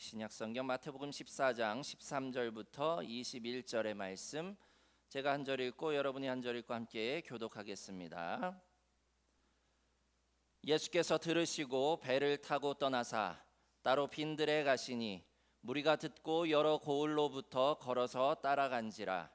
신약성경 마태복음 14장 13절부터 21절의 말씀, 제가 한 절 읽고 여러분이 한 절 읽고 함께 교독하겠습니다. 예수께서 들으시고 배를 타고 떠나사 따로 빈들에 가시니 무리가 듣고 여러 고을로부터 걸어서 따라간지라.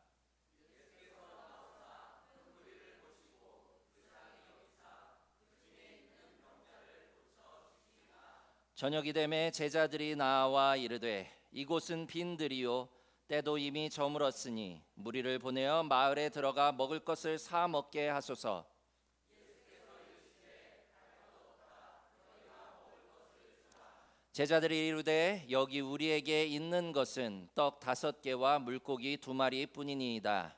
저녁이 되매 제자들이 나와 이르되 이곳은 빈들이요 때도 이미 저물었으니 무리를 보내어 마을에 들어가 먹을 것을 사 먹게 하소서. 제자들이 이르되 여기 우리에게 있는 것은 떡 5개와 물고기 2마리 뿐이니이다.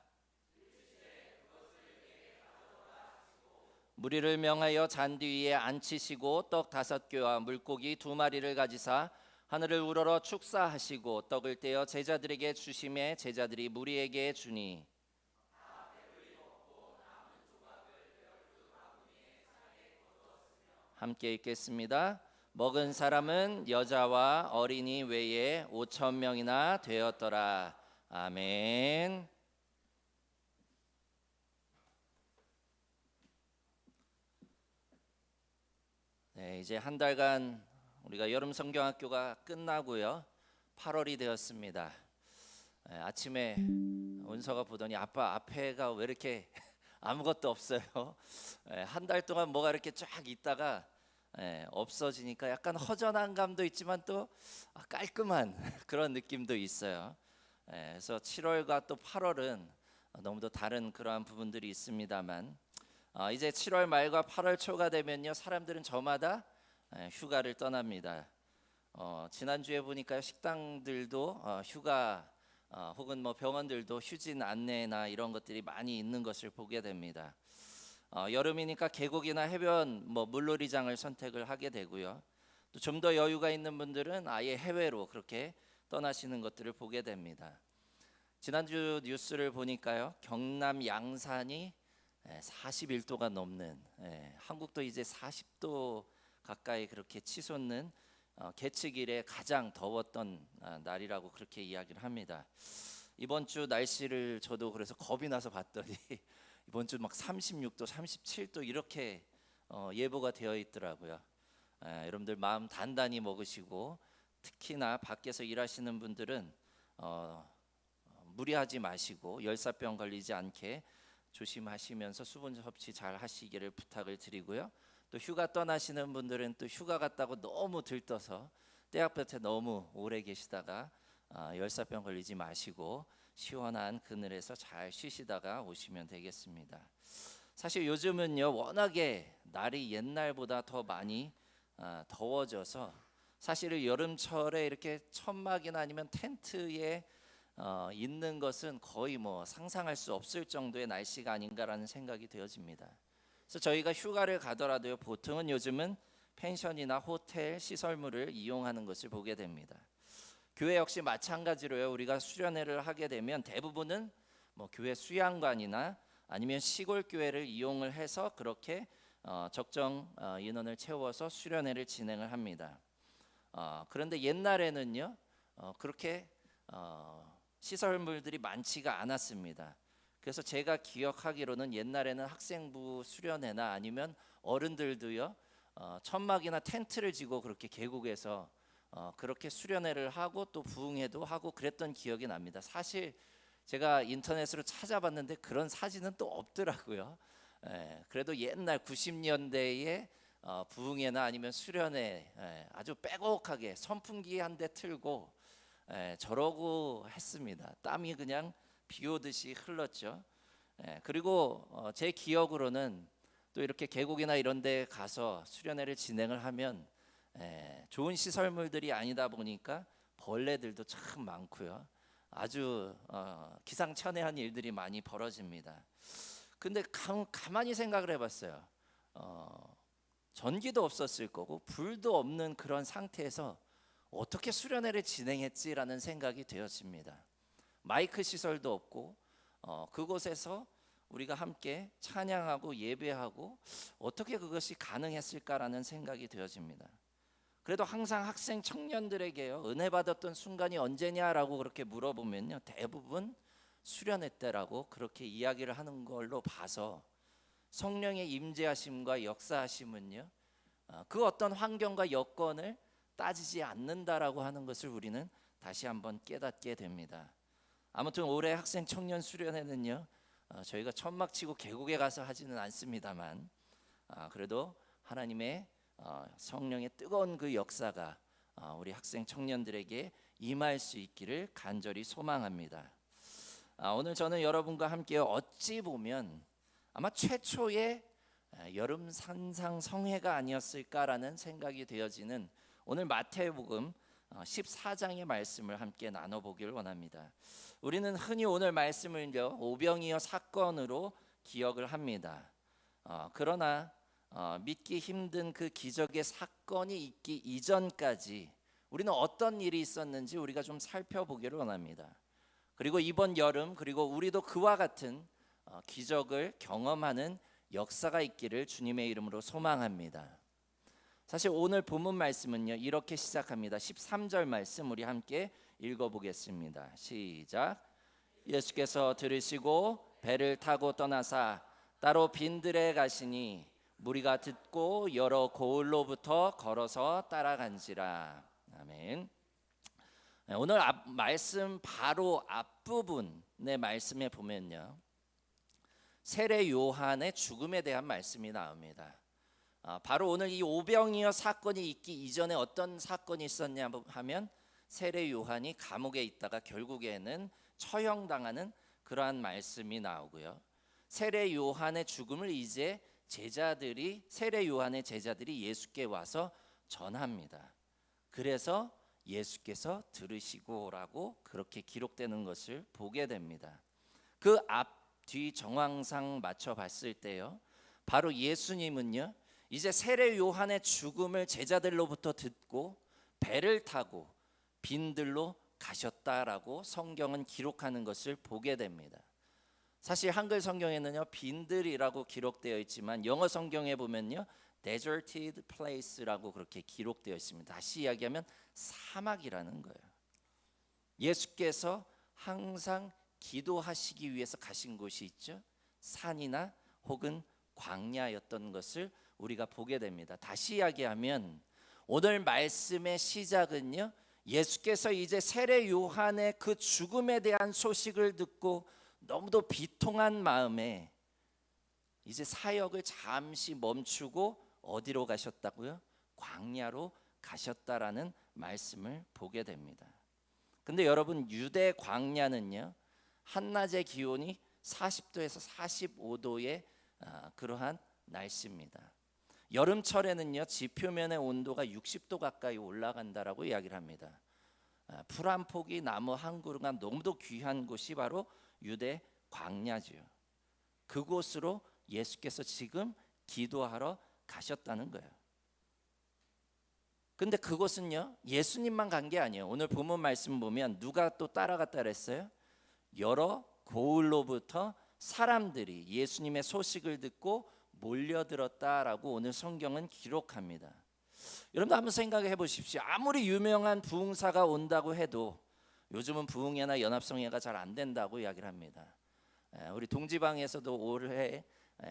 무리를 명하여 잔디 위에 앉히시고 떡 5개와 물고기 2마리를 가지사 하늘을 우러러 축사하시고 떡을 떼어 제자들에게 주시매 제자들이 무리에게 주니 함께 읽겠습니다. 먹은 사람은 여자와 어린이 외에 5,000명이나 되었더라. 아멘. 네, 이제 한 달간 우리가 여름 성경학교가 끝나고요. 8월이 되었습니다. 아침에 은서가 보더니 아빠 앞에가 왜 이렇게 아무것도 없어요. 한 달 동안 뭐가 이렇게 쫙 있다가 없어지니까 약간 허전한 감도 있지만 또 깔끔한 그런 느낌도 있어요. 그래서 7월과 또 8월은 너무도 다른 그러한 부분들이 있습니다만 이제 7월 말과 8월 초가 되면요 사람들은 저마다 휴가를 떠납니다. 지난주에 보니까 식당들도 휴가 혹은 뭐 병원들도 휴진 안내나 이런 것들이 많이 있는 것을 보게 됩니다. 여름이니까 계곡이나 해변 물놀이장을 선택을 하게 되고요. 또 좀 더 여유가 있는 분들은 아예 해외로 그렇게 떠나시는 것들을 보게 됩니다. 지난주 뉴스를 보니까요. 경남 양산이 41도가 넘는, 한국도 이제 40도 가까이 그렇게 치솟는 계측 이래 가장 더웠던 날이라고 그렇게 이야기를 합니다. 이번 주 날씨를 저도 그래서 겁이 나서 봤더니 이번 주 막 36도, 37도 이렇게 예보가 되어 있더라고요. 여러분들 마음 단단히 먹으시고 특히나 밖에서 일하시는 분들은 무리하지 마시고 열사병 걸리지 않게 조심하시면서 수분 섭취 잘 하시기를 부탁을 드리고요. 또 휴가 떠나시는 분들은 또 휴가 갔다고 너무 들떠서 떼약볕에 너무 오래 계시다가 열사병 걸리지 마시고 시원한 그늘에서 잘 쉬시다가 오시면 되겠습니다. 사실 요즘은요 워낙에 날이 옛날보다 더 많이 더워져서 사실은 여름철에 이렇게 천막이나 아니면 텐트에 있는 것은 거의 상상할 수 없을 정도의 날씨가 아닌가라는 생각이 되어집니다. 그래서 저희가 휴가를 가더라도요 보통은 요즘은 펜션이나 호텔 시설물을 이용하는 것을 보게 됩니다. 교회 역시 마찬가지로요. 우리가 수련회를 하게 되면 대부분은 교회 수양관이나 아니면 시골 교회를 이용을 해서 그렇게 적정 인원을 채워서 수련회를 진행을 합니다. 그런데 옛날에는요 그렇게 시설물들이 많지가 않았습니다. 그래서 제가 기억하기로는 옛날에는 학생부 수련회나 아니면 어른들도요 천막이나 텐트를 지고 그렇게 계곡에서 그렇게 수련회를 하고 또 부흥회도 하고 그랬던 기억이 납니다. 사실 제가 인터넷으로 찾아봤는데 그런 사진은 또 없더라고요. 그래도 옛날 90년대에 부흥회나 아니면 수련회 아주 빼곡하게 선풍기 한 대 틀고 저러고 했습니다. 땀이 그냥 비 오듯이 흘렀죠. 그리고 제 기억으로는 또 이렇게 계곡이나 이런 데 가서 수련회를 진행을 하면 좋은 시설물들이 아니다 보니까 벌레들도 참 많고요. 아주 기상천외한 일들이 많이 벌어집니다. 근데 가만히 생각을 해봤어요. 전기도 없었을 거고 불도 없는 그런 상태에서 어떻게 수련회를 진행했지라는 생각이 되었습니다. 마이크 시설도 없고 그곳에서 우리가 함께 찬양하고 예배하고 어떻게 그것이 가능했을까라는 생각이 되어집니다. 그래도 항상 학생 청년들에게요, 은혜 받았던 순간이 언제냐라고 그렇게 물어보면요, 대부분 수련회 때라고 그렇게 이야기를 하는 걸로 봐서 성령의 임재하심과 역사하심은요, 그 어떤 환경과 여건을 따지지 않는다라고 하는 것을 우리는 다시 한번 깨닫게 됩니다. 아무튼 올해 학생 청년 수련회는요, 저희가 천막치고 계곡에 가서 하지는 않습니다만, 그래도 하나님의 성령의 뜨거운 그 역사가 우리 학생 청년들에게 임할 수 있기를 간절히 소망합니다. 오늘 저는 여러분과 함께 어찌 보면 아마 최초의 여름 산상 성회가 아니었을까라는 생각이 되어지는 오늘 마태복음 14장의 말씀을 함께 나눠보기를 원합니다. 우리는 흔히 오늘 말씀을요, 오병이어 사건으로 기억을 합니다. 그러나 믿기 힘든 그 기적의 사건이 있기 이전까지 우리는 어떤 일이 있었는지 우리가 좀 살펴보기를 원합니다. 그리고 이번 여름, 그리고 우리도 그와 같은 기적을 경험하는 역사가 있기를 주님의 이름으로 소망합니다. 사실 오늘 본문 말씀은요, 이렇게 시작합니다. 13절 말씀 우리 함께 읽어보겠습니다. 시작. 예수께서 들으시고 배를 타고 떠나사 따로 빈들에 가시니 무리가 듣고 여러 고을로부터 걸어서 따라간지라. 아멘. 오늘 말씀 바로 앞부분의 말씀에 보면요, 세례 요한의 죽음에 대한 말씀이 나옵니다. 바로 오늘 이 오병이어 사건이 있기 이전에 어떤 사건이 있었냐 하면 세례 요한이 감옥에 있다가 결국에는 처형당하는 그러한 말씀이 나오고요, 세례 요한의 죽음을 이제 세례 요한의 제자들이 예수께 와서 전합니다. 그래서 예수께서 들으시고라고 그렇게 기록되는 것을 보게 됩니다. 그 앞뒤 정황상 맞춰 봤을 때요, 바로 예수님은요, 이제 세례 요한의 죽음을 제자들로부터 듣고 배를 타고 빈들로 가셨다라고 성경은 기록하는 것을 보게 됩니다. 사실 한글 성경에는요, 빈들이라고 기록되어 있지만 영어 성경에 보면요, deserted place라고 그렇게 기록되어 있습니다. 다시 이야기하면 사막이라는 거예요. 예수께서 항상 기도하시기 위해서 가신 곳이 있죠. 산이나 혹은 광야였던 것을 우리가 보게 됩니다. 다시 이야기하면 오늘 말씀의 시작은요, 예수께서 이제 세례 요한의 그 죽음에 대한 소식을 듣고 너무도 비통한 마음에 이제 사역을 잠시 멈추고 어디로 가셨다고요? 광야로 가셨다라는 말씀을 보게 됩니다. 근데 여러분, 유대 광야는요, 한낮의 기온이 40도에서 45도의 그러한 날씨입니다. 여름철에는요, 지표면의 온도가 60도 가까이 올라간다라고 이야기를 합니다. 풀 한 포기, 나무 한 그루가 너무도 귀한 곳이 바로 유대 광야죠. 그곳으로 예수께서 지금 기도하러 가셨다는 거예요. 근데 그곳은요, 예수님만 간 게 아니에요. 오늘 본문 말씀 보면 누가 또 따라갔다 그랬어요? 여러 고을로부터 사람들이 예수님의 소식을 듣고 몰려들었다라고 오늘 성경은 기록합니다. 여러분 한번 생각해 보십시오. 아무리 유명한 부흥사가 온다고 해도 요즘은 부흥회나 연합성회가 잘 안 된다고 이야기를 합니다. 우리 동지방에서도 올해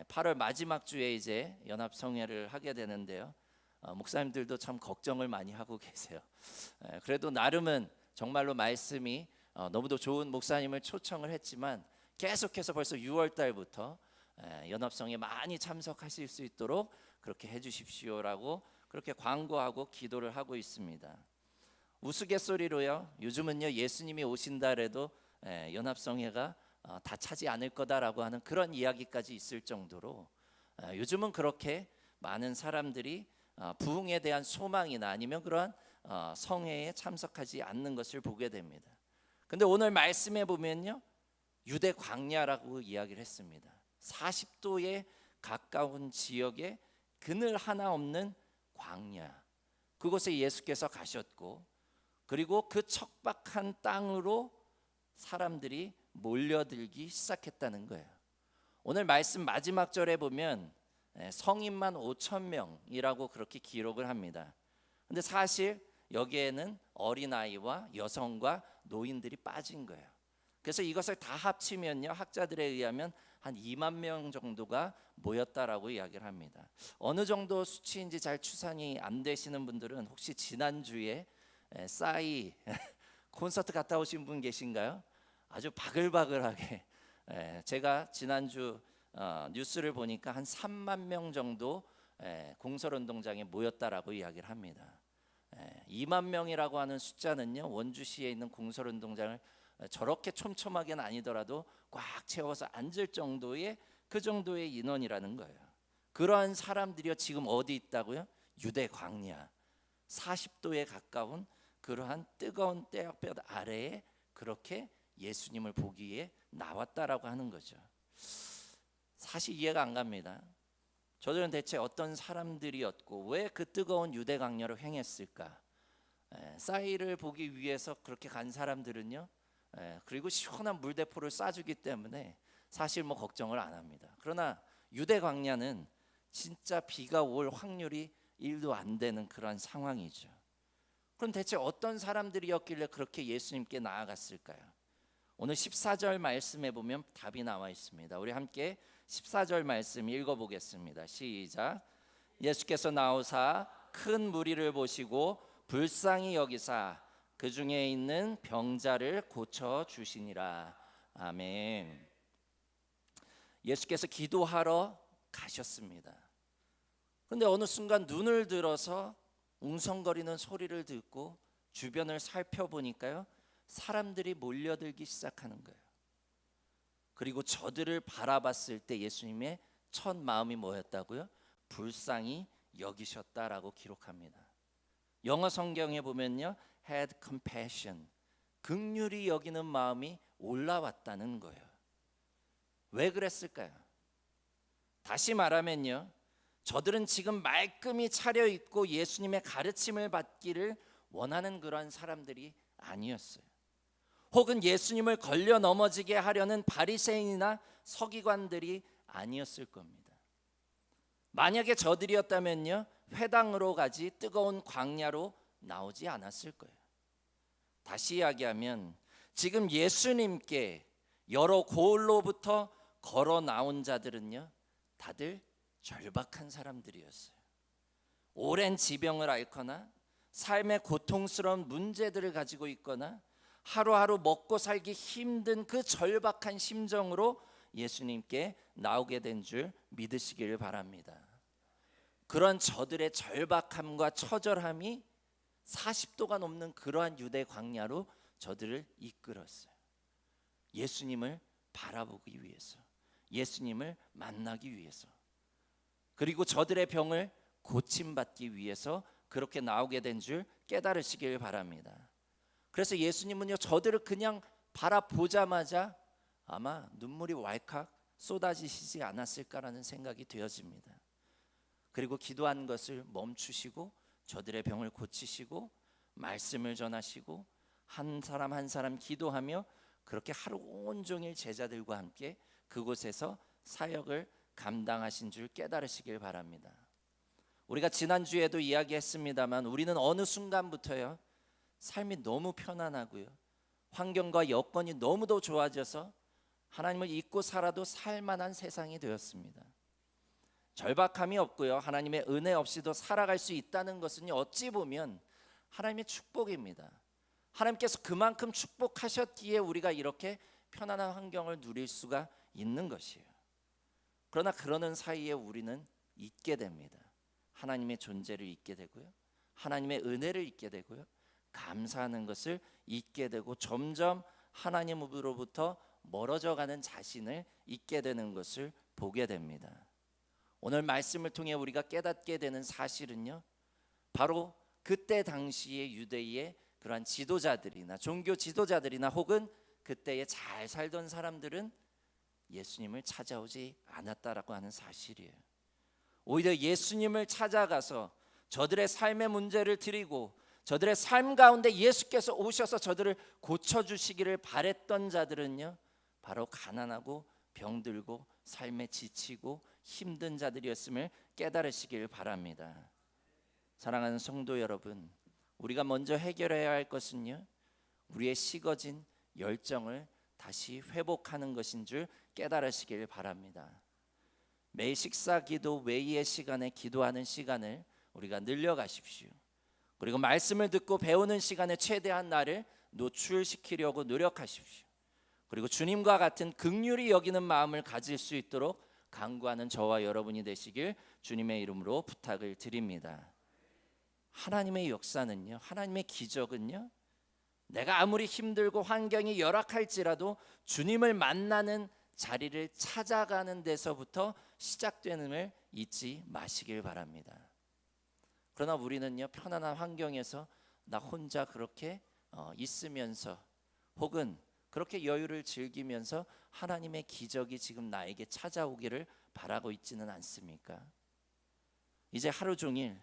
8월 마지막 주에 이제 연합성회를 하게 되는데요, 목사님들도 참 걱정을 많이 하고 계세요. 그래도 나름은 정말로 말씀이 너무도 좋은 목사님을 초청을 했지만 계속해서 벌써 6월 달부터 연합성에 많이 참석하실 수 있도록 그렇게 해주십시오라고 그렇게 광고하고 기도를 하고 있습니다. 우스갯소리로요, 요즘은요, 예수님이 오신다 해도 연합성회가 다 차지 않을 거다라고 하는 그런 이야기까지 있을 정도로 요즘은 그렇게 많은 사람들이 부흥에 대한 소망이나 아니면 그러한 성회에 참석하지 않는 것을 보게 됩니다. 근데 오늘 말씀에 보면요, 유대 광야라고 이야기를 했습니다. 40도에 가까운 지역에 그늘 하나 없는 광야, 그곳에 예수께서 가셨고, 그리고 그 척박한 땅으로 사람들이 몰려들기 시작했다는 거예요. 오늘 말씀 마지막 절에 보면 성인만 5천 명이라고 그렇게 기록을 합니다. 근데 사실 여기에는 어린아이와 여성과 노인들이 빠진 거예요. 그래서 이것을 다 합치면요, 학자들에 의하면 한 2만 명 정도가 모였다라고 이야기를 합니다. 어느 정도 수치인지 잘 추산이 안 되시는 분들은 혹시 지난주에 싸이 콘서트 갔다 오신 분 계신가요? 아주 바글바글하게 제가 지난주 뉴스를 보니까 한 3만 명 정도 공설운동장에 모였다라고 이야기를 합니다. 2만 명이라고 하는 숫자는요, 원주시에 있는 공설운동장을 저렇게 촘촘하게는 아니더라도 꽉 채워서 앉을 정도의 그 정도의 인원이라는 거예요. 그러한 사람들이 지금 어디 있다고요? 유대 광야 40도에 가까운 그러한 뜨거운 떼약볕 아래에 그렇게 예수님을 보기 위해 나왔다라고 하는 거죠. 사실 이해가 안 갑니다. 저들은 대체 어떤 사람들이었고 왜 그 뜨거운 유대 광야를 행했을까? 싸이를 보기 위해서 그렇게 간 사람들은요, 그리고 시원한 물대포를 쏴주기 때문에 사실 뭐 걱정을 안 합니다. 그러나 유대 광야는 진짜 비가 올 확률이 1도 안 되는 그런 상황이죠. 그럼 대체 어떤 사람들이었길래 그렇게 예수님께 나아갔을까요? 오늘 14절 말씀에 보면 답이 나와 있습니다. 우리 함께 14절 말씀 읽어보겠습니다. 시작. 예수께서 나오사 큰 무리를 보시고 불쌍히 여기사 그 중에 있는 병자를 고쳐 주시니라. 아멘. 예수께서 기도하러 가셨습니다. 그런데 어느 순간 눈을 들어서 웅성거리는 소리를 듣고 주변을 살펴보니까요, 사람들이 몰려들기 시작하는 거예요. 그리고 저들을 바라봤을 때 예수님의 첫 마음이 뭐였다고요? 불쌍히 여기셨다라고 기록합니다. 영어 성경에 보면요, had compassion, 긍휼히 여기는 마음이 올라왔다는 거예요. 왜 그랬을까요? 다시 말하면요, 저들은 지금 말끔히 차려입고 예수님의 가르침을 받기를 원하는 그런 사람들이 아니었어요. 혹은 예수님을 걸려 넘어지게 하려는 바리새인이나 서기관들이 아니었을 겁니다. 만약에 저들이었다면요, 회당으로 가지 뜨거운 광야로 나오지 않았을 거예요. 다시 이야기하면 지금 예수님께 여러 고을로부터 걸어 나온 자들은요, 다들 절박한 사람들이었어요. 오랜 지병을 앓거나 삶의 고통스러운 문제들을 가지고 있거나 하루하루 먹고 살기 힘든 그 절박한 심정으로 예수님께 나오게 된 줄 믿으시기를 바랍니다. 그런 저들의 절박함과 처절함이 40도가 넘는 그러한 유대 광야로 저들을 이끌었어요. 예수님을 바라보기 위해서, 예수님을 만나기 위해서, 그리고 저들의 병을 고침받기 위해서 그렇게 나오게 된 줄 깨달으시길 바랍니다. 그래서 예수님은요, 저들을 그냥 바라보자마자 아마 눈물이 왈칵 쏟아지시지 않았을까라는 생각이 되어집니다. 그리고 기도한 것을 멈추시고 저들의 병을 고치시고 말씀을 전하시고 한 사람 한 사람 기도하며 그렇게 하루 온종일 제자들과 함께 그곳에서 사역을 감당하신 줄 깨달으시길 바랍니다. 우리가 지난주에도 이야기했습니다만 우리는 어느 순간부터요, 삶이 너무 편안하고요, 환경과 여건이 너무도 좋아져서 하나님을 잊고 살아도 살만한 세상이 되었습니다. 절박함이 없고요, 하나님의 은혜 없이도 살아갈 수 있다는 것은 어찌 보면 하나님의 축복입니다. 하나님께서 그만큼 축복하셨기에 우리가 이렇게 편안한 환경을 누릴 수가 있는 것이에요. 그러나 그러는 사이에 우리는 잊게 됩니다. 하나님의 존재를 잊게 되고요, 하나님의 은혜를 잊게 되고요, 감사하는 것을 잊게 되고 점점 하나님으로부터 멀어져가는 자신을 잊게 되는 것을 보게 됩니다. 오늘 말씀을 통해 우리가 깨닫게 되는 사실은요, 바로 그때 당시의 유대의 그러한 지도자들이나 종교 지도자들이나 혹은 그때에 잘 살던 사람들은 예수님을 찾아오지 않았다라고 하는 사실이에요. 오히려 예수님을 찾아가서 저들의 삶의 문제를 드리고 저들의 삶 가운데 예수께서 오셔서 저들을 고쳐주시기를 바랬던 자들은요, 바로 가난하고 병들고 삶에 지치고 힘든 자들이었음을 깨달으시길 바랍니다. 사랑하는 성도 여러분, 우리가 먼저 해결해야 할 것은요, 우리의 식어진 열정을 다시 회복하는 것인 줄 깨달으시길 바랍니다. 매일 식사 기도 외의 시간에 기도하는 시간을 우리가 늘려가십시오. 그리고 말씀을 듣고 배우는 시간에 최대한 나를 노출시키려고 노력하십시오. 그리고 주님과 같은 긍휼히 여기는 마음을 가질 수 있도록 간구하는 저와 여러분이 되시길 주님의 이름으로 부탁을 드립니다. 하나님의 역사는요, 하나님의 기적은요, 내가 아무리 힘들고 환경이 열악할지라도 주님을 만나는 자리를 찾아가는 데서부터 시작되는을 잊지 마시길 바랍니다. 그러나 우리는요, 편안한 환경에서 나 혼자 그렇게 있으면서 혹은 그렇게 여유를 즐기면서 하나님의 기적이 지금 나에게 찾아오기를 바라고 있지는 않습니까? 이제 하루 종일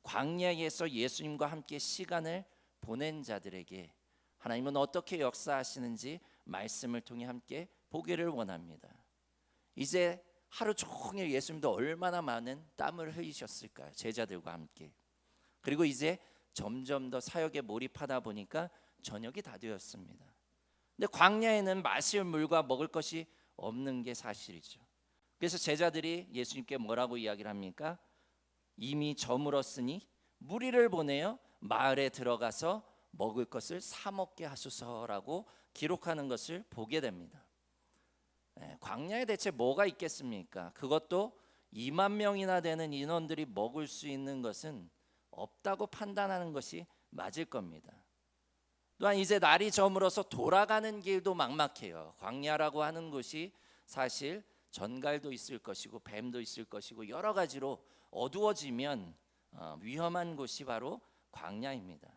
광야에서 예수님과 함께 시간을 보낸 자들에게 하나님은 어떻게 역사하시는지 말씀을 통해 함께 보기를 원합니다. 이제 하루 종일 예수님도 얼마나 많은 땀을 흘리셨을까요? 제자들과 함께. 그리고 이제 점점 더 사역에 몰입하다 보니까 저녁이 다 되었습니다. 근데 광야에는 마실 물과 먹을 것이 없는 게 사실이죠. 그래서 제자들이 예수님께 뭐라고 이야기를 합니까? 이미 저물었으니 무리를 보내어 마을에 들어가서 먹을 것을 사 먹게 하소서라고 기록하는 것을 보게 됩니다. 광야에 대체 뭐가 있겠습니까? 그것도 2만 명이나 되는 인원들이 먹을 수 있는 것은 없다고 판단하는 것이 맞을 겁니다. 또한 이제 날이 저물어서 돌아가는 길도 막막해요. 광야라고 하는 곳이 사실 전갈도 있을 것이고 뱀도 있을 것이고 여러 가지로 어두워지면 위험한 곳이 바로 광야입니다.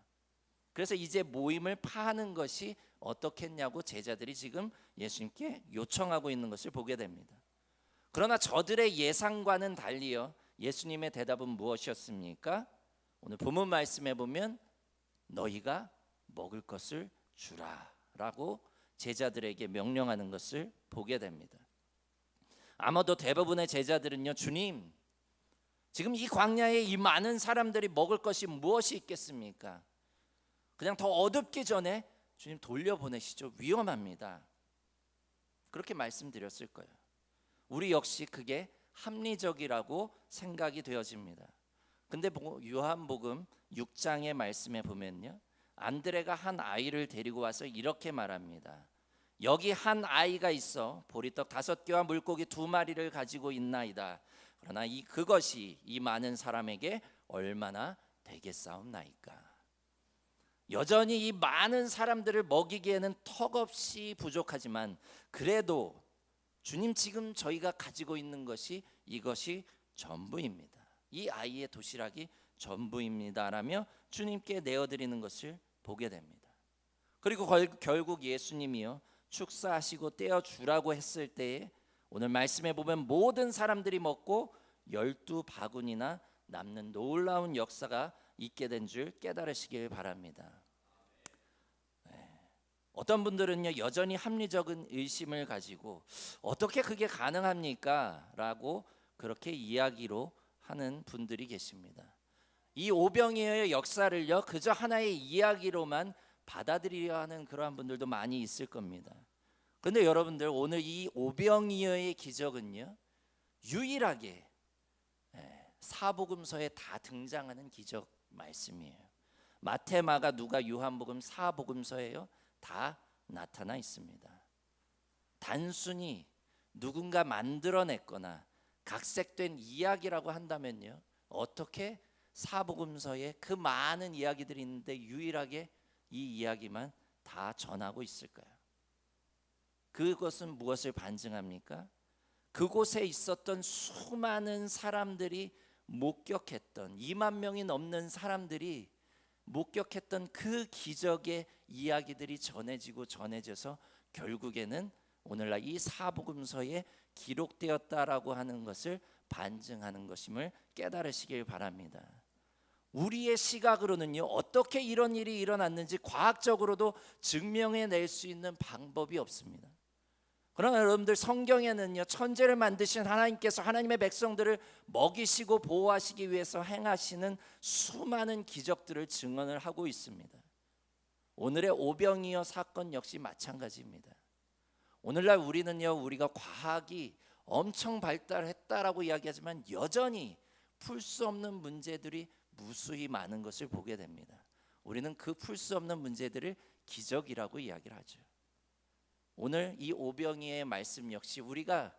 그래서 이제 모임을 파하는 것이 어떻겠냐고 제자들이 지금 예수님께 요청하고 있는 것을 보게 됩니다. 그러나 저들의 예상과는 달리요, 예수님의 대답은 무엇이었습니까? 오늘 본문 말씀에 보면 너희가 먹을 것을 주라라고 제자들에게 명령하는 것을 보게 됩니다. 아마도 대부분의 제자들은요, 주님, 지금 이 광야에 이 많은 사람들이 먹을 것이 무엇이 있겠습니까? 그냥 더 어둡기 전에 주님 돌려보내시죠. 위험합니다. 그렇게 말씀드렸을 거예요. 우리 역시 그게 합리적이라고 생각이 되어집니다. 근데 요한복음 6장의 말씀에 보면요, 안드레가 한 아이를 데리고 와서 이렇게 말합니다. 여기 한 아이가 있어 보리떡 5개와 물고기 2마리를 가지고 있나이다. 그러나 그것이 이 많은 사람에게 얼마나 되겠사옵나이까. 여전히 이 많은 사람들을 먹이기에는 턱없이 부족하지만 그래도 주님, 지금 저희가 가지고 있는 것이 이것이 전부입니다. 이 아이의 도시락이 전부입니다라며 주님께 내어드리는 것을 보게 됩니다. 그리고 결국 예수님이요, 축사하시고 떼어주라고 했을 때에 오늘 말씀에 보면 모든 사람들이 먹고 12바구니나 남는 놀라운 역사가 있게 된 줄 깨달으시길 바랍니다. 어떤 분들은요, 여전히 합리적인 의심을 가지고 어떻게 그게 가능합니까? 라고 그렇게 이야기로 하는 분들이 계십니다. 이 오병이어의 역사를요, 그저 하나의 이야기로만 받아들이려 하는 그러한 분들도 많이 있을 겁니다. 그런데 여러분들, 오늘 이 오병이어의 기적은요, 유일하게 사복음서에 다 등장하는 기적 말씀이에요. 마태, 마가, 누가, 요한복음, 사복음서에요 다 나타나 있습니다. 단순히 누군가 만들어냈거나 각색된 이야기라고 한다면요, 어떻게 사복음서에 그 많은 이야기들이 있는데 유일하게 이 이야기만 다 전하고 있을까요? 그것은 무엇을 반증합니까? 그곳에 있었던 수많은 사람들이 목격했던 2만 명이 넘는 사람들이 목격했던 그 기적의 이야기들이 전해져서 결국에는 오늘날 이 사복음서에 기록되었다라고 하는 것을 반증하는 것임을 깨달으시길 바랍니다. 우리의 시각으로는요, 어떻게 이런 일이 일어났는지 과학적으로도 증명해낼 수 있는 방법이 없습니다. 그러나 여러분들, 성경에는요, 천재를 만드신 하나님께서 하나님의 백성들을 먹이시고 보호하시기 위해서 행하시는 수많은 기적들을 증언을 하고 있습니다. 오늘의 오병이어 사건 역시 마찬가지입니다. 오늘날 우리는요, 우리가 과학이 엄청 발달했다라고 이야기하지만 여전히 풀 수 없는 문제들이 무수히 많은 것을 보게 됩니다. 우리는 그 풀 수 없는 문제들을 기적이라고 이야기를 하죠. 오늘 이 오병이어의 말씀 역시 우리가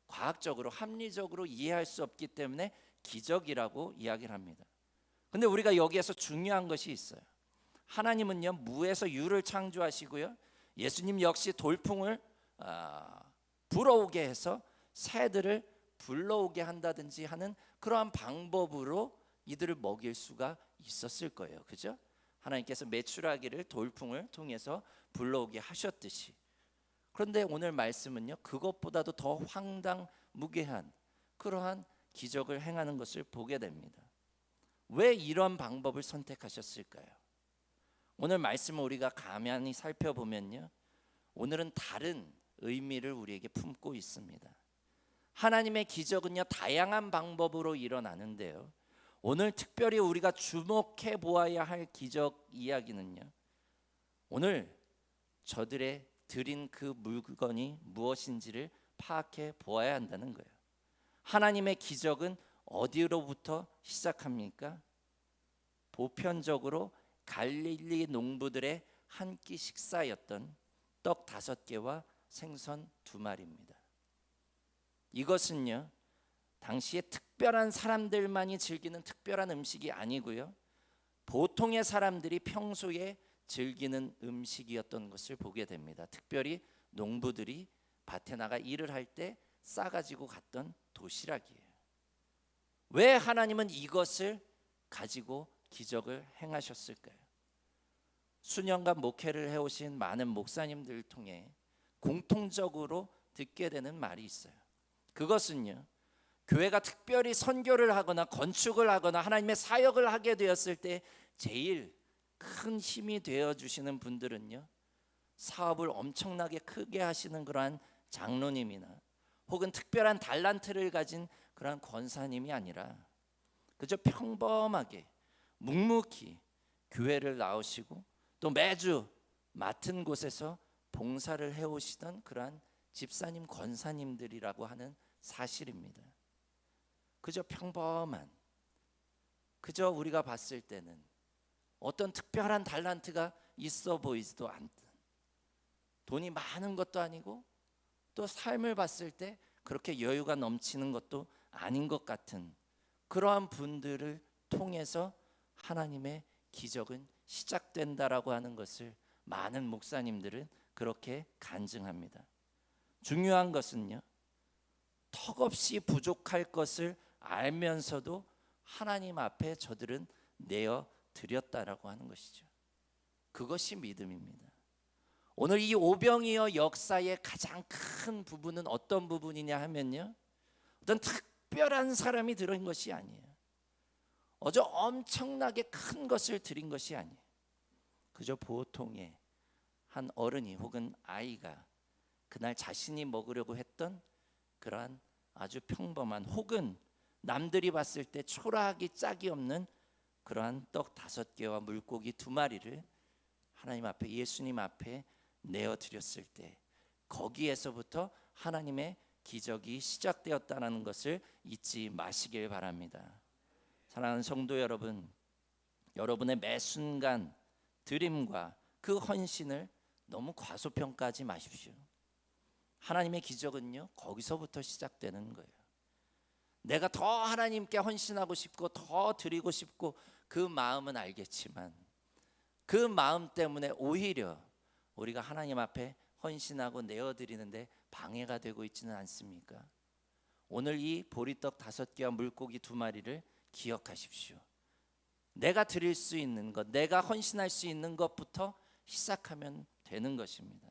과학적으로 합리적으로 이해할 수 없기 때문에 기적이라고 이야기를 합니다. 근데 우리가 여기에서 중요한 것이 있어요. 하나님은요, 무에서 유를 창조하시고요, 예수님 역시 돌풍을 불어오게 해서 새들을 불러오게 한다든지 하는 그러한 방법으로 이들을 먹일 수가 있었을 거예요. 그죠? 하나님께서 메추라기를 돌풍을 통해서 불러오게 하셨듯이. 그런데 오늘 말씀은요, 그것보다도 더 황당무계한 그러한 기적을 행하는 것을 보게 됩니다. 왜 이런 방법을 선택하셨을까요? 오늘 말씀을 우리가 가만히 살펴보면요, 오늘은 다른 의미를 우리에게 품고 있습니다. 하나님의 기적은요, 다양한 방법으로 일어나는데요, 오늘 특별히 우리가 주목해 보아야 할 기적 이야기는요, 오늘 저들의 드린 그 물건이 무엇인지를 파악해 보아야 한다는 거예요. 하나님의 기적은 어디로부터 시작합니까? 보편적으로 갈릴리 농부들의 한 끼 식사였던 떡 5개와 생선 2마리입니다. 이것은요, 당시에 특별한 사람들만이 즐기는 특별한 음식이 아니고요, 보통의 사람들이 평소에 즐기는 음식이었던 것을 보게 됩니다. 특별히 농부들이 밭에 나가 일을 할 때 싸가지고 갔던 도시락이에요. 왜 하나님은 이것을 가지고 기적을 행하셨을까요? 수년간 목회를 해오신 많은 목사님들을 통해 공통적으로 듣게 되는 말이 있어요. 그것은요, 교회가 특별히 선교를 하거나 건축을 하거나 하나님의 사역을 하게 되었을 때 제일 큰 힘이 되어주시는 분들은요, 사업을 엄청나게 크게 하시는 그러한 장로님이나 혹은 특별한 달란트를 가진 그러한 권사님이 아니라 그저 평범하게 묵묵히 교회를 나오시고 또 매주 맡은 곳에서 봉사를 해오시던 그러한 집사님, 권사님들이라고 하는 사실입니다. 그저 평범한, 그저 우리가 봤을 때는 어떤 특별한 달란트가 있어 보이지도 않던, 돈이 많은 것도 아니고 또 삶을 봤을 때 그렇게 여유가 넘치는 것도 아닌 것 같은 그러한 분들을 통해서 하나님의 기적은 시작된다라고 하는 것을 많은 목사님들은 그렇게 간증합니다. 중요한 것은요, 턱없이 부족할 것을 알면서도 하나님 앞에 저들은 내어 드렸다라고 하는 것이죠. 그것이 믿음입니다. 오늘 이 오병이어 역사의 가장 큰 부분은 어떤 부분이냐 하면요, 어떤 특별한 사람이 들은 것이 아니에요. 어저 엄청나게 큰 것을 드린 것이 아니에요. 그저 보통의 한 어른이 혹은 아이가 그날 자신이 먹으려고 했던 그러한 아주 평범한 혹은 남들이 봤을 때 초라하기 짝이 없는 그러한 떡 5개와 물고기 2마리를 하나님 앞에, 예수님 앞에 내어드렸을 때 거기에서부터 하나님의 기적이 시작되었다는 것을 잊지 마시길 바랍니다. 사랑하는 성도 여러분, 여러분의 매 순간 드림과 그 헌신을 너무 과소평가하지 마십시오. 하나님의 기적은요, 거기서부터 시작되는 거예요. 내가 더 하나님께 헌신하고 싶고 더 드리고 싶고 그 마음은 알겠지만 그 마음 때문에 오히려 우리가 하나님 앞에 헌신하고 내어드리는데 방해가 되고 있지는 않습니까? 오늘 이 보리떡 5개와 물고기 2마리를 기억하십시오. 내가 드릴 수 있는 것, 내가 헌신할 수 있는 것부터 시작하면 되는 것입니다.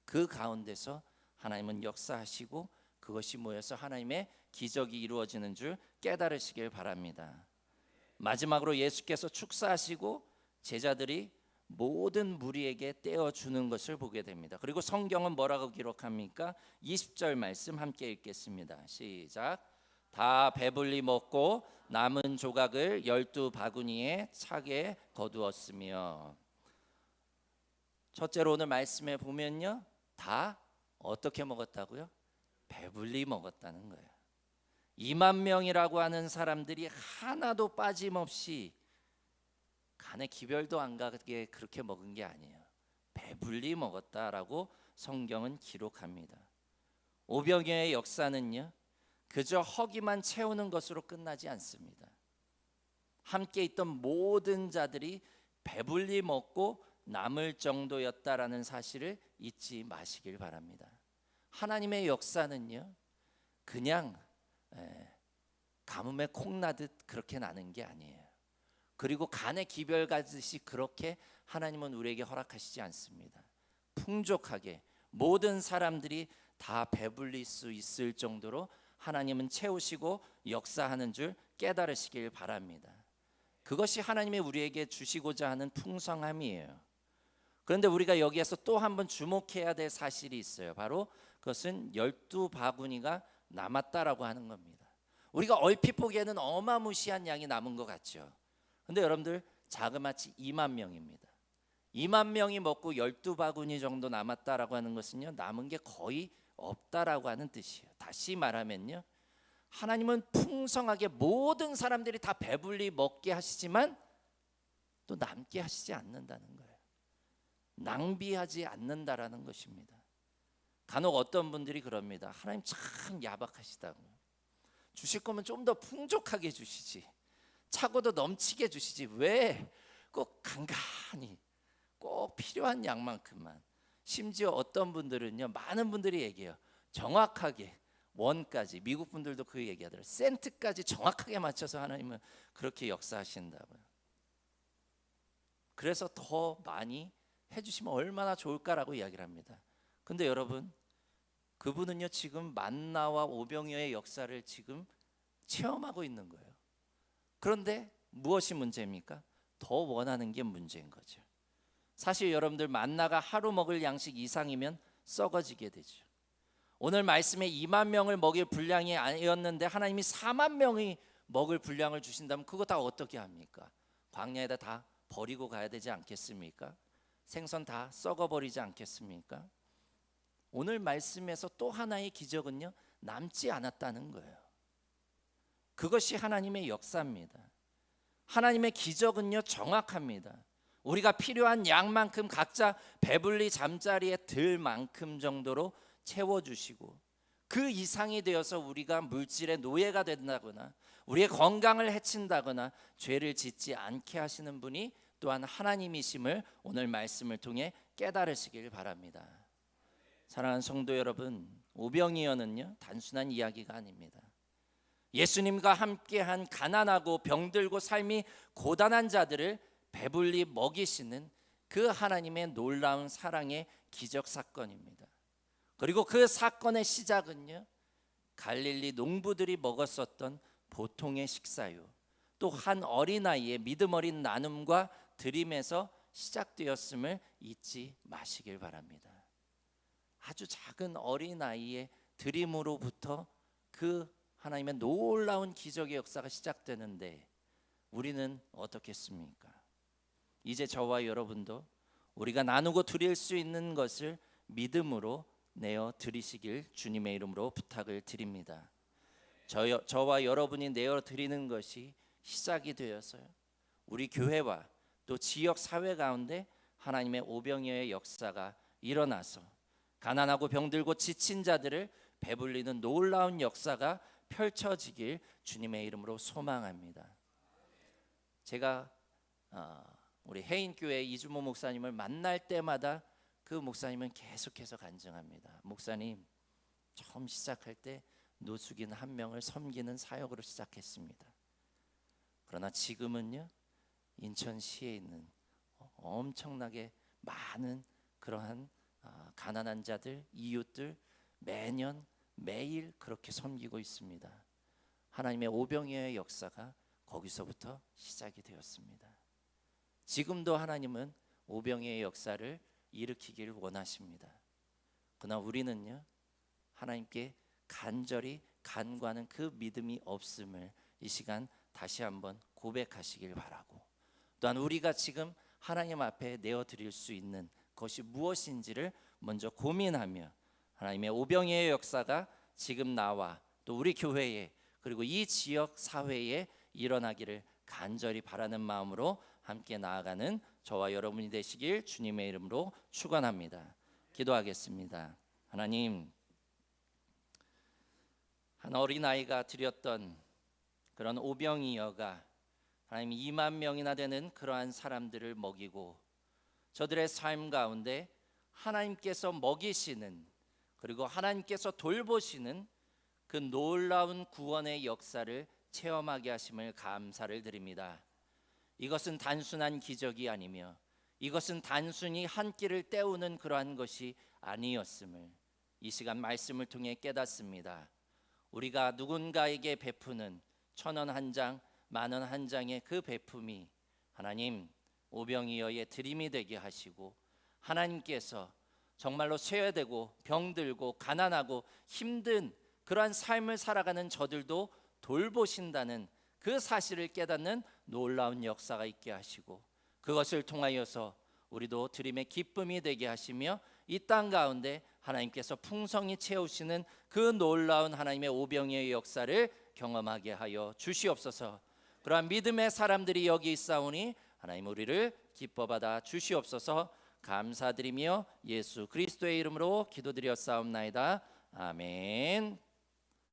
그 가운데서 하나님은 역사하시고 그것이 모여서 하나님의 기적이 이루어지는 줄 깨달으시길 바랍니다. 마지막으로 예수께서 축사하시고 제자들이 모든 무리에게 떼어주는 것을 보게 됩니다. 그리고 성경은 뭐라고 기록합니까? 20절 말씀 함께 읽겠습니다. 시작. 다 배불리 먹고 남은 조각을 12바구니에 차게 거두었으며. 첫째로 오늘 말씀에 보면요, 다 어떻게 먹었다고요? 배불리 먹었다는 거예요. 2만 명이라고 하는 사람들이 하나도 빠짐없이 간에 기별도 안 가게 그렇게 먹은 게 아니에요. 배불리 먹었다라고 성경은 기록합니다. 오병이어의 역사는요, 그저 허기만 채우는 것으로 끝나지 않습니다. 함께 있던 모든 자들이 배불리 먹고 남을 정도였다라는 사실을 잊지 마시길 바랍니다. 하나님의 역사는요, 그냥 가뭄에 콩 나듯 그렇게 나는 게 아니에요. 그리고 간의 기별 가듯이 그렇게 하나님은 우리에게 허락하시지 않습니다. 풍족하게 모든 사람들이 다 배불릴 수 있을 정도로 하나님은 채우시고 역사하는 줄 깨달으시길 바랍니다. 그것이 하나님이 우리에게 주시고자 하는 풍성함이에요. 그런데 우리가 여기에서 또 한번 주목해야 될 사실이 있어요. 바로 그것은 12바구니가 남았다라고 하는 겁니다. 우리가 얼핏 보기에는 어마무시한 양이 남은 것 같죠. 근데 여러분들, 자그마치 2만 명입니다. 2만 명이 먹고 12바구니 정도 남았다라고 하는 것은요, 남은 게 거의 없다라고 하는 뜻이에요. 다시 말하면요, 하나님은 풍성하게 모든 사람들이 다 배불리 먹게 하시지만 또 남게 하시지 않는다는 거예요. 낭비하지 않는다라는 것입니다. 간혹 어떤 분들이 그럽니다. 하나님 참 야박하시다고. 주실 거면 좀 더 풍족하게 주시지, 차고도 넘치게 주시지, 왜 꼭 간간히 꼭 필요한 양만큼만. 심지어 어떤 분들은요, 많은 분들이 얘기해요. 정확하게 원까지, 미국 분들도 그 얘기하더라고요. 센트까지 정확하게 맞춰서 하나님은 그렇게 역사하신다고요. 그래서 더 많이 해주시면 얼마나 좋을까라고 이야기를 합니다. 근데 여러분, 그분은요, 지금 만나와 오병이어의 역사를 지금 체험하고 있는 거예요. 그런데 무엇이 문제입니까? 더 원하는 게 문제인 거죠. 사실 여러분들, 만나가 하루 먹을 양식 이상이면 썩어지게 되죠. 오늘 말씀에 2만 명을 먹일 분량이 아니었는데 하나님이 4만 명이 먹을 분량을 주신다면 그거 다 어떻게 합니까? 광야에다 다 버리고 가야 되지 않겠습니까? 생선 다 썩어버리지 않겠습니까? 오늘 말씀에서 또 하나의 기적은요, 남지 않았다는 거예요. 그것이 하나님의 역사입니다. 하나님의 기적은요, 정확합니다. 우리가 필요한 양만큼 각자 배불리 잠자리에 들 만큼 정도로 채워주시고, 그 이상이 되어서 우리가 물질의 노예가 된다거나 우리의 건강을 해친다거나 죄를 짓지 않게 하시는 분이 또한 하나님이심을 오늘 말씀을 통해 깨달으시길 바랍니다. 사랑하는 성도 여러분, 오병이어는요, 단순한 이야기가 아닙니다. 예수님과 함께한 가난하고 병들고 삶이 고단한 자들을 배불리 먹이시는 그 하나님의 놀라운 사랑의 기적 사건입니다. 그리고 그 사건의 시작은요, 갈릴리 농부들이 먹었었던 보통의 식사요, 또 한 어린아이의 믿음 어린 나눔과 드림에서 시작되었음을 잊지 마시길 바랍니다. 아주 작은 어린아이의 드림으로부터 그 하나님의 놀라운 기적의 역사가 시작되는데, 우리는 어떻겠습니까? 이제 저와 여러분도 우리가 나누고 드릴 수 있는 것을 믿음으로 내어 드리시길 주님의 이름으로 부탁을 드립니다. 저와 여러분이 내어 드리는 것이 시작이 되어서요, 우리 교회와 또 지역 사회 가운데 하나님의 오병이어의 역사가 일어나서 가난하고 병들고 지친 자들을 배불리는 놀라운 역사가 펼쳐지길 주님의 이름으로 소망합니다. 제가 우리 해인교회 이주모 목사님을 만날 때마다 그 목사님은 계속해서 간증합니다. 목사님, 처음 시작할 때 노숙인 한 명을 섬기는 사역으로 시작했습니다. 그러나 지금은요, 인천시에 있는 엄청나게 많은 그러한 가난한 자들, 이웃들 매년 매일 그렇게 섬기고 있습니다. 하나님의 오병이어의 역사가 거기서부터 시작이 되었습니다. 지금도 하나님은 오병이의 역사를 일으키길 원하십니다. 그러나 우리는요, 하나님께 간절히 간구하는 그 믿음이 없음을 이 시간 다시 한번 고백하시길 바라고, 또한 우리가 지금 하나님 앞에 내어드릴 수 있는 것이 무엇인지를 먼저 고민하며 하나님의 오병이의 역사가 지금 나와 또 우리 교회에 그리고 이 지역 사회에 일어나기를 간절히 바라는 마음으로 함께 나아가는 저와 여러분이 되시길 주님의 이름으로 축원합니다. 기도하겠습니다. 하나님, 한 어린아이가 드렸던 그런 오병이어가 하나님 2만 명이나 되는 그러한 사람들을 먹이고 저들의 삶 가운데 하나님께서 먹이시는 그리고 하나님께서 돌보시는 그 놀라운 구원의 역사를 체험하게 하심을 감사를 드립니다. 이것은 단순한 기적이 아니며 이것은 단순히 한 끼를 때우는 그러한 것이 아니었음을 이 시간 말씀을 통해 깨닫습니다. 우리가 누군가에게 베푸는 1,000원 한 장, 10,000원 한 장의 그 베품이 하나님 오병이어의 드림이 되게 하시고 하나님께서 정말로 쇠뇌되고 병들고 가난하고 힘든 그러한 삶을 살아가는 저들도 돌보신다는 그 사실을 깨닫는 놀라운 역사가 있게 하시고 그것을 통하여서 우리도 드림의 기쁨이 되게 하시며 이 땅 가운데 하나님께서 풍성히 채우시는 그 놀라운 하나님의 오병이어의 역사를 경험하게 하여 주시옵소서. 그러한 믿음의 사람들이 여기 있사오니 하나님 우리를 기뻐받아 주시옵소서. 감사드리며 예수 그리스도의 이름으로 기도드렸사옵나이다. 아멘.